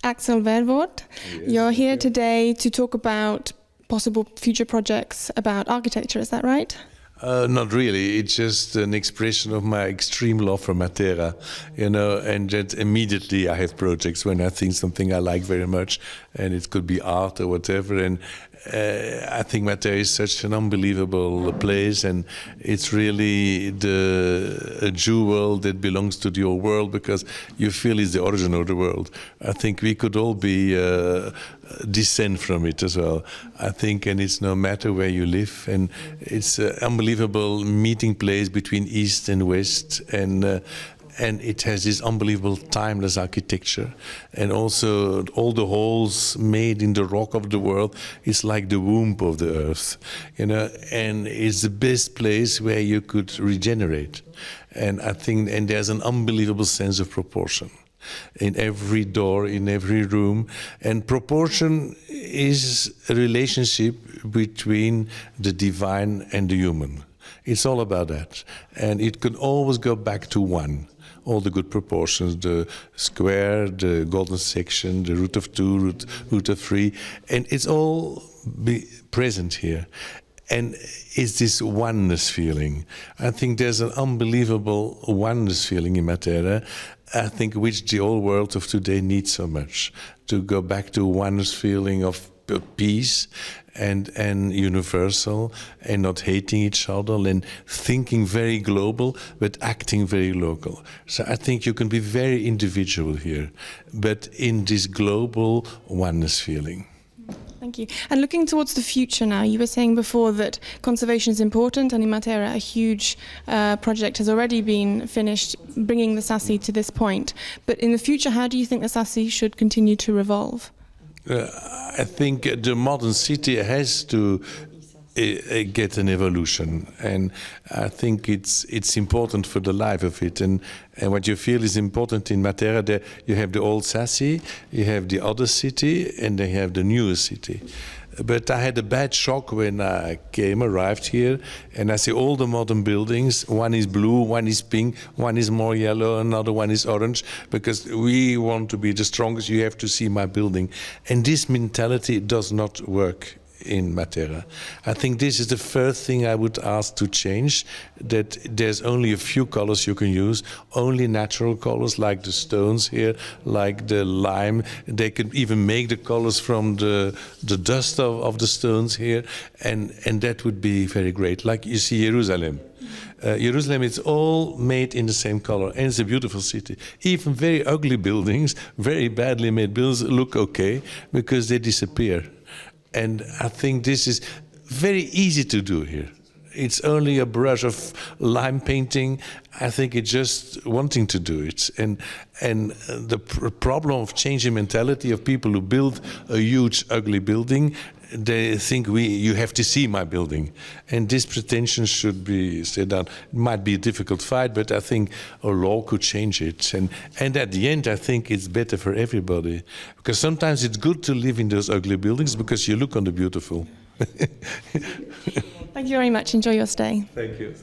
Axel Vervoordt. Yes, You're here today to talk about possible future projects about architecture, is that right? Not really. It's just an expression of my extreme love for Matera, and that immediately I have projects when I think something I like very much, and it could be art or whatever. And I think Matera is such an unbelievable place, and it's really a jewel that belongs to the old world because you feel it's the origin of the world. I think we could all be descend from it as well. I think, and it's no matter where you live, and it's an unbelievable meeting place between East and West, and it has this unbelievable timeless architecture, and also all the holes made in the rock of the world is like the womb of the earth, and it's the best place where you could regenerate. And I think, and there's an unbelievable sense of proportion in every door, in every room. And proportion is a relationship between the divine and the human. It's all about that. And it can always go back to one. All the good proportions, the square, the golden section, the root of two, root of three. And it's all present here. And it's this oneness feeling. I think there's an unbelievable oneness feeling in Matera, I think, which the old world of today needs so much, to go back to oneness feeling of peace and universal, and not hating each other, and thinking very global but acting very local. So I think you can be very individual here, but in this global oneness feeling. Thank you. And looking towards the future now, you were saying before that conservation is important, and in Matera a huge project has already been finished, bringing the Sassi to this point. But in the future, how do you think the Sassi should continue to revolve? I think the modern city has to get an evolution, and I think it's important for the life of it. And what you feel is important in Matera, there you have the old Sassi, you have the other city, and they have the newer city. But I had a bad shock when I arrived here, and I see all the modern buildings. One is blue, one is pink, one is more yellow, another one is orange, because we want to be the strongest. You have to see my building. And this mentality does not work in Matera. I think this is the first thing I would ask to change, that there's only a few colors you can use, only natural colors like the stones here, like the lime. They can even make the colors from the dust of the stones here, and that would be very great. Like you see Jerusalem. Jerusalem, it's all made in the same color, and it's a beautiful city. Even very ugly buildings, very badly made buildings look okay because they disappear. And I think this is very easy to do here. It's only a brush of lime painting. I think it's just wanting to do it. And the problem of changing mentality of people who build a huge, ugly building, they think you have to see my building. And this pretension should be set down. It might be a difficult fight, but I think a law could change it. And at the end, I think it's better for everybody. Because sometimes it's good to live in those ugly buildings because you look on the beautiful. Thank you very much. Enjoy your stay. Thank you.